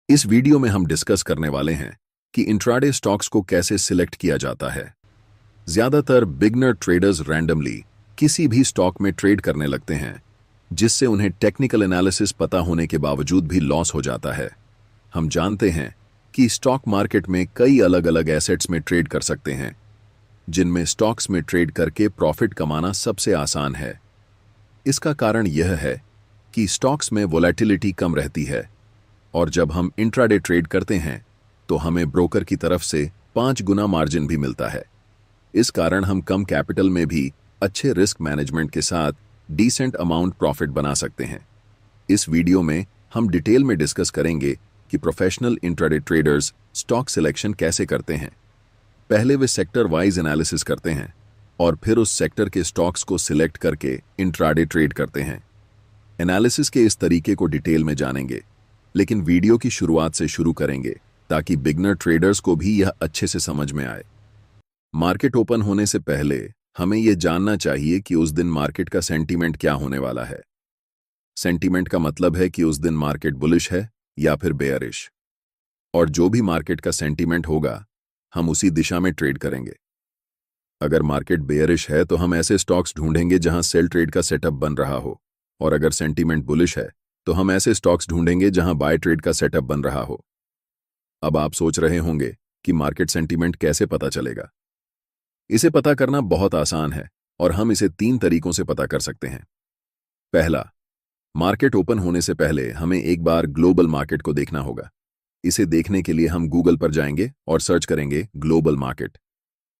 इस वीडियो में हम डिस्कस करने वाले हैं कि इंट्राडे स्टॉक्स को कैसे सिलेक्ट किया जाता है। ज्यादातर बिगनर ट्रेडर्स रैंडमली किसी भी स्टॉक में ट्रेड करने लगते हैं, जिससे उन्हें टेक्निकल एनालिसिस पता होने के बावजूद भी लॉस हो जाता है। हम जानते हैं कि स्टॉक मार्केट में कई अलग अलग एसेट्स में ट्रेड कर सकते हैं, जिनमें स्टॉक्स में ट्रेड करके प्रॉफिट कमाना सबसे आसान है। इसका कारण यह है कि स्टॉक्स में वोलेटिलिटी कम रहती है, और जब हम इंट्राडे ट्रेड करते हैं तो हमें ब्रोकर की तरफ से 5 गुना मार्जिन भी मिलता है। इस कारण हम कम कैपिटल में भी अच्छे रिस्क मैनेजमेंट के साथ डिसेंट अमाउंट प्रॉफिट बना सकते हैं। इस वीडियो में हम डिटेल में डिस्कस करेंगे कि professional intraday traders stock selection कैसे करते हैं। पहले वे सेक्टर वाइज एनालिसिस करते हैं और फिर उस सेक्टर के स्टॉक्स को सिलेक्ट करके इंट्राडे ट्रेड करते हैं। एनालिसिस के इस तरीके को डिटेल में जानेंगे, लेकिन वीडियो की शुरुआत से शुरू करेंगे ताकि बिगनर ट्रेडर्स को भी यह अच्छे से समझ में आए। मार्केट ओपन होने से पहले हमें यह जानना चाहिए कि उस दिन मार्केट का सेंटीमेंट क्या होने वाला है। सेंटीमेंट का मतलब है कि उस दिन मार्केट बुलिश है या फिर बेयरिश, और जो भी मार्केट का सेंटीमेंट होगा हम उसी दिशा में ट्रेड करेंगे। अगर मार्केट बेयरिश है तो हम ऐसे स्टॉक्स ढूंढेंगे जहां सेल ट्रेड का सेटअप बन रहा हो, और अगर सेंटीमेंट बुलिश है तो हम ऐसे स्टॉक्स ढूंढेंगे जहां बाय ट्रेड का सेटअप बन रहा हो। अब आप सोच रहे होंगे कि मार्केट सेंटीमेंट कैसे पता चलेगा। इसे पता करना बहुत आसान है और हम इसे 3 तरीकों से पता कर सकते हैं। पहला, मार्केट ओपन होने से पहले हमें एक बार ग्लोबल मार्केट को देखना होगा। इसे देखने के लिए हम गूगल पर जाएंगे और सर्च करेंगे ग्लोबल मार्केट।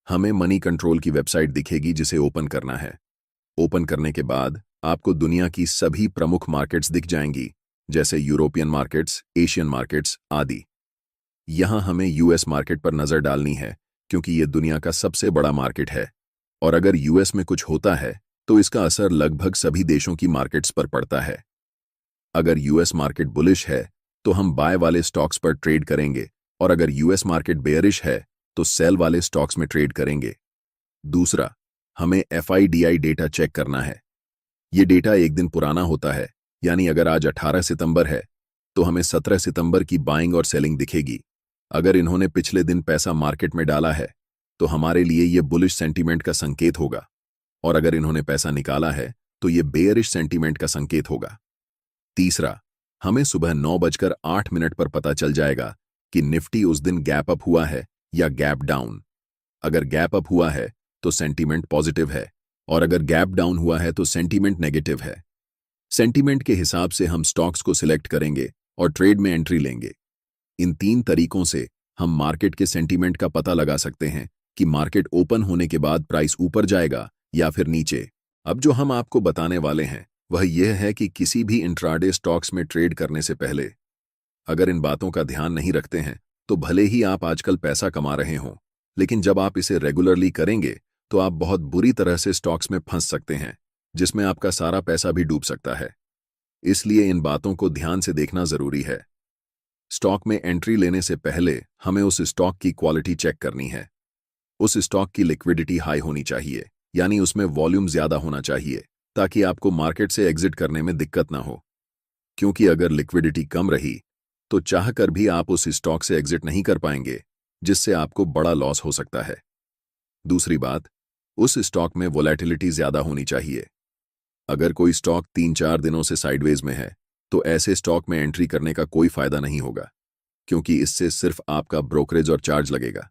हमें मनी कंट्रोल की वेबसाइट दिखेगी जिसे ओपन करना है। ओपन करने के बाद आपको दुनिया की सभी प्रमुख मार्केट्स दिख जाएंगी, जैसे यूरोपियन मार्केट्स, एशियन मार्केट्स आदि। यहां हमें यूएस मार्केट पर नजर डालनी है, क्योंकि यह दुनिया का सबसे बड़ा मार्केट है, और अगर यूएस में कुछ होता है तो इसका असर लगभग सभी देशों की मार्केट्स पर पड़ता है। अगर यूएस मार्केट बुलिश है तो हम बाय वाले स्टॉक्स पर ट्रेड करेंगे, और अगर यूएस मार्केट बेयरिश है तो सेल वाले स्टॉक्स में ट्रेड करेंगे। दूसरा, हमें एफआईडीआई डेटा चेक करना है। ये डेटा एक दिन पुराना होता है, यानी अगर आज 18 सितंबर है तो हमें 17 सितंबर की बाइंग और सेलिंग दिखेगी। अगर इन्होंने पिछले दिन पैसा मार्केट में डाला है तो हमारे लिए यह बुलिश सेंटीमेंट का संकेत होगा, और अगर इन्होंने पैसा निकाला है तो यह बेयरिश सेंटीमेंट का संकेत होगा। तीसरा, हमें सुबह 9:08 पर पता चल जाएगा कि निफ्टी उस दिन गैप अप हुआ है या गैप डाउन। अगर गैप अप हुआ है तो सेंटीमेंट पॉजिटिव है, और अगर गैप डाउन हुआ है तो सेंटीमेंट नेगेटिव है। सेंटीमेंट के हिसाब से हम स्टॉक्स को सिलेक्ट करेंगे और ट्रेड में एंट्री लेंगे। इन 3 तरीकों से हम मार्केट के सेंटीमेंट का पता लगा सकते हैं कि मार्केट ओपन होने के बाद प्राइस ऊपर जाएगा या फिर नीचे। अब जो हम आपको बताने वाले हैं वह यह है कि किसी भी इंट्राडे स्टॉक्स में ट्रेड करने से पहले अगर इन बातों का ध्यान नहीं रखते हैं तो भले ही आप आजकल पैसा कमा रहे हों, लेकिन जब आप इसे रेगुलरली करेंगे तो आप बहुत बुरी तरह से स्टॉक्स में फंस सकते हैं, जिसमें आपका सारा पैसा भी डूब सकता है। इसलिए इन बातों को ध्यान से देखना जरूरी है। स्टॉक में एंट्री लेने से पहले हमें उस स्टॉक की क्वालिटी चेक करनी है। उस स्टॉक की लिक्विडिटी हाई होनी चाहिए, यानी उसमें वॉल्यूम ज्यादा होना चाहिए, ताकि आपको मार्केट से एग्जिट करने में दिक्कत ना हो। क्योंकि अगर लिक्विडिटी कम रही तो चाहकर भी आप उस स्टॉक से एग्जिट नहीं कर पाएंगे, जिससे आपको बड़ा लॉस हो सकता है। दूसरी बात, उस स्टॉक में वोलेटिलिटी ज्यादा होनी चाहिए। अगर कोई स्टॉक 3-4 दिनों से साइडवेज में है तो ऐसे स्टॉक में एंट्री करने का कोई फायदा नहीं होगा, क्योंकि इससे सिर्फ आपका ब्रोकरेज और चार्ज लगेगा।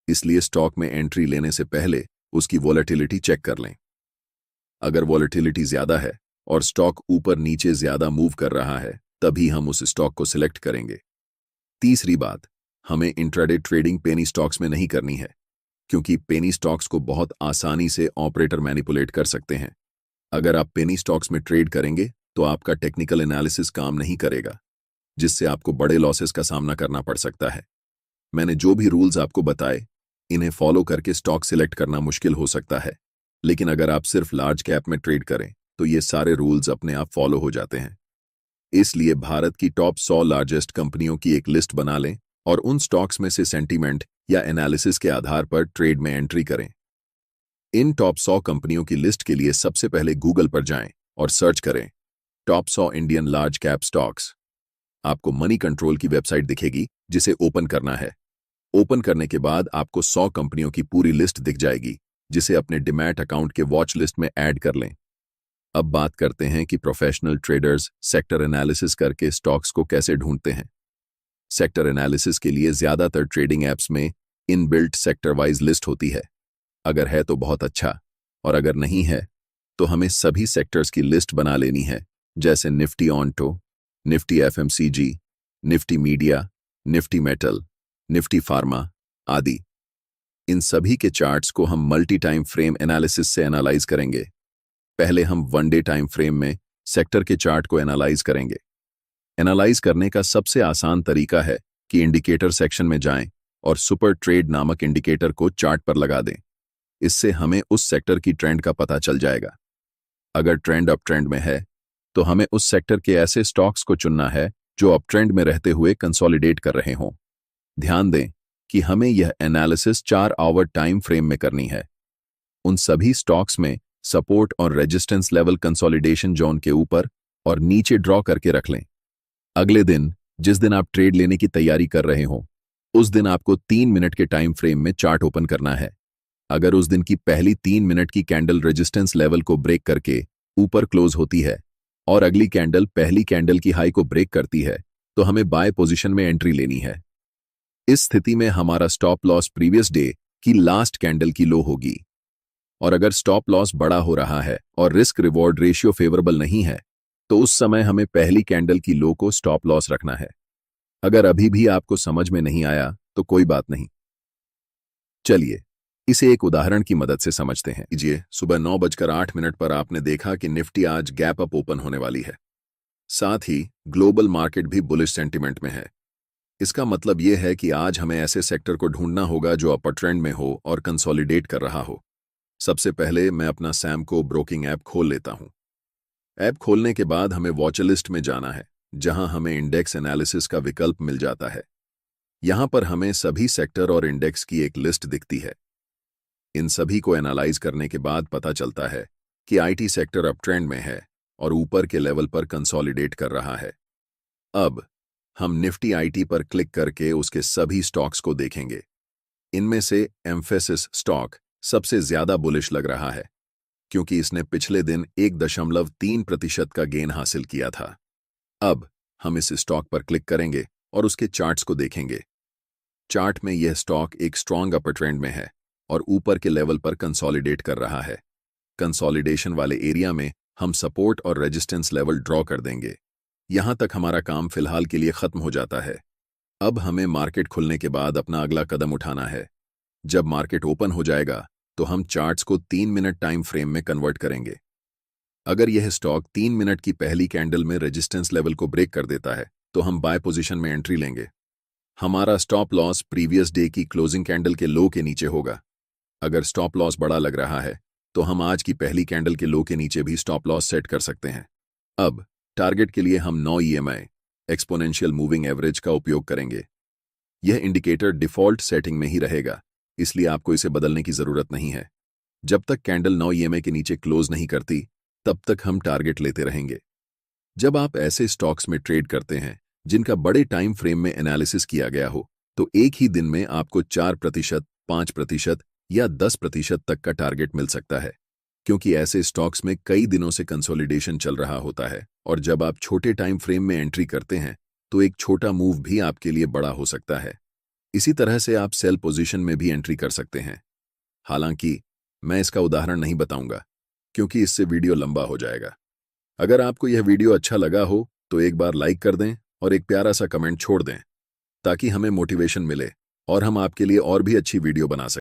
इसलिए स्टॉक में एंट्री लेने से पहले उसकी वोलेटिलिटी चेक कर लें। अगर वोलेटिलिटी ज्यादा है और स्टॉक ऊपर नीचे ज्यादा मूव कर रहा है, तभी हम उस स्टॉक को सिलेक्ट करेंगे। तीसरी बात, हमें इंट्राडे ट्रेडिंग पेनी स्टॉक्स में नहीं करनी है, क्योंकि पेनी स्टॉक्स को बहुत आसानी से ऑपरेटर मैनिपुलेट कर सकते हैं। अगर आप पेनी स्टॉक्स में ट्रेड करेंगे तो आपका टेक्निकल एनालिसिस काम नहीं करेगा, जिससे आपको बड़े लॉसेस का सामना करना पड़ सकता है। मैंने जो भी रूल्स आपको बताए, इन्हें फॉलो करके स्टॉक सिलेक्ट करना मुश्किल हो सकता है, लेकिन अगर आप सिर्फ लार्ज कैप में ट्रेड करें तो ये सारे रूल्स अपने आप फॉलो हो जाते हैं। इसलिए भारत की टॉप 100 लार्जेस्ट कंपनियों की एक लिस्ट बना लें और उन स्टॉक्स में से सेंटीमेंट या एनालिसिस के आधार पर ट्रेड में एंट्री करें। इन टॉप 100 कंपनियों की लिस्ट के लिए सबसे पहले गूगल पर जाएं और सर्च करें top 100 Indian large cap stocks. आपको मनी कंट्रोल की वेबसाइट दिखेगी जिसे ओपन करना है। ओपन करने के बाद आपको 100 कंपनियों की पूरी लिस्ट दिख जाएगी जिसे अपने डिमैट अकाउंट के वॉच लिस्ट में ऐड कर लें। अब बात करते हैं कि प्रोफेशनल ट्रेडर्स सेक्टर एनालिसिस करके स्टॉक्स को कैसे ढूंढते हैं। सेक्टर एनालिसिस के लिए ज्यादातर ट्रेडिंग ऐप्स में इनबिल्ट सेक्टर वाइज लिस्ट होती है। अगर है तो बहुत अच्छा, और अगर नहीं है तो हमें सभी सेक्टर्स की लिस्ट बना लेनी है, जैसे Nifty onto, Nifty FMCG, Nifty media, Nifty metal, Nifty pharma आदि। इन सभी के चार्ट्स को हम मल्टी टाइम फ्रेम एनालिसिस से एनालाइज करेंगे। पहले हम वन डे टाइम फ्रेम में सेक्टर के चार्ट को एनालाइज करेंगे। एनालाइज करने का सबसे आसान तरीका है कि इंडिकेटर सेक्शन में जाएं और सुपर ट्रेड नामक इंडिकेटर को चार्ट पर लगा दें। इससे हमें उस सेक्टर की ट्रेंड का पता चल जाएगा। अगर ट्रेंड अप ट्रेंड में है तो हमें उस सेक्टर के ऐसे स्टॉक्स को चुनना है जो अप ट्रेंड में रहते हुए कंसोलिडेट कर रहे हों। ध्यान दें कि हमें यह एनालिसिस 4 आवर टाइम फ्रेम में करनी है। उन सभी स्टॉक्स में सपोर्ट और रेजिस्टेंस लेवल कंसोलिडेशन जोन के ऊपर और नीचे ड्रॉ करके रख लें। अगले दिन, जिस दिन आप ट्रेड लेने की तैयारी कर रहे हों, उस दिन आपको 3 मिनट के टाइम फ्रेम में चार्ट ओपन करना है। अगर उस दिन की पहली 3 मिनट की कैंडल रेजिस्टेंस लेवल को ब्रेक करके ऊपर क्लोज होती है और अगली कैंडल पहली कैंडल की हाई को ब्रेक करती है, तो हमें बाय पोजीशन में एंट्री लेनी है। इस स्थिति में हमारा स्टॉप लॉस प्रीवियस डे की लास्ट कैंडल की लो होगी। और अगर स्टॉप लॉस बड़ा हो रहा है और रिस्क रिवॉर्ड रेशियो फेवरेबल नहीं है, तो उस समय हमें पहली कैंडल की लो को स्टॉप लॉस रखना है। अगर अभी भी आपको समझ में नहीं आया तो कोई बात नहीं, चलिए इसे एक उदाहरण की मदद से समझते हैं। लीजिए, सुबह 9:08 पर आपने देखा कि निफ्टी आज गैप अप ओपन होने वाली है। साथ ही ग्लोबल मार्केट भी बुलिश सेंटिमेंट में है। इसका मतलब यह है कि आज हमें ऐसे सेक्टर को ढूंढना होगा जो अपर ट्रेंड में हो और कंसोलिडेट कर रहा हो। सबसे पहले मैं अपना सैमको ब्रोकिंग ऐप खोल लेता हूं। ऐप खोलने के बाद हमें वॉच लिस्ट में जाना है, जहां हमें इंडेक्स एनालिसिस का विकल्प मिल जाता है। यहां पर हमें सभी सेक्टर और इंडेक्स की एक लिस्ट दिखती है। इन सभी को एनालाइज करने के बाद पता चलता है कि आईटी सेक्टर अप ट्रेंड में है और ऊपर के लेवल पर कंसोलिडेट कर रहा है। अब हम निफ्टी आईटी पर क्लिक करके उसके सभी स्टॉक्स को देखेंगे। इनमें से एम्फेसिस स्टॉक सबसे ज्यादा बुलिश लग रहा है, क्योंकि इसने पिछले दिन 1.3% का गेन हासिल किया था। अब हम इस स्टॉक पर क्लिक करेंगे और उसके चार्ट्स को देखेंगे। चार्ट में यह स्टॉक एक स्ट्रॉन्ग अपर ट्रेंड में है और ऊपर के लेवल पर कंसोलिडेट कर रहा है। कंसोलिडेशन वाले एरिया में हम सपोर्ट और रेजिस्टेंस लेवल ड्रॉ कर देंगे। यहां तक हमारा काम फिलहाल के लिए खत्म हो जाता है। अब हमें मार्केट खुलने के बाद अपना अगला कदम उठाना है। जब मार्केट ओपन हो जाएगा तो हम चार्ट्स को 3 मिनट टाइम फ्रेम में कन्वर्ट करेंगे। अगर यह स्टॉक 3 मिनट की पहली कैंडल में रेजिस्टेंस लेवल को ब्रेक कर देता है तो हम बाय पोजीशन में एंट्री लेंगे। हमारा स्टॉप लॉस प्रीवियस डे की क्लोजिंग कैंडल के लो के नीचे होगा। अगर स्टॉप लॉस बड़ा लग रहा है तो हम आज की पहली कैंडल के लो के नीचे भी स्टॉप लॉस सेट कर सकते हैं। अब टारगेट के लिए हम 9 ईएमआई एक्सपोनेंशियल मूविंग एवरेज का उपयोग करेंगे। यह इंडिकेटर डिफॉल्ट सेटिंग में ही रहेगा, इसलिए आपको इसे बदलने की जरूरत नहीं है। जब तक कैंडल 9 ईएमआई के नीचे क्लोज नहीं करती, तब तक हम टारगेट लेते रहेंगे। जब आप ऐसे स्टॉक्स में ट्रेड करते हैं जिनका बड़े टाइम फ्रेम में एनालिसिस किया गया हो, तो एक ही दिन में आपको 4%, 5% या 10% तक का टारगेट मिल सकता है, क्योंकि ऐसे स्टॉक्स में कई दिनों से कंसोलिडेशन चल रहा होता है और जब आप छोटे टाइम फ्रेम में एंट्री करते हैं तो एक छोटा मूव भी आपके लिए बड़ा हो सकता है। इसी तरह से आप सेल पोजीशन में भी एंट्री कर सकते हैं। हालांकि मैं इसका उदाहरण नहीं बताऊंगा, क्योंकि इससे वीडियो लंबा हो जाएगा। अगर आपको यह वीडियो अच्छा लगा हो तो एक बार लाइक कर दें और एक प्यारा सा कमेंट छोड़ दें, ताकि हमें मोटिवेशन मिले और हम आपके लिए और भी अच्छी वीडियो बना सकें।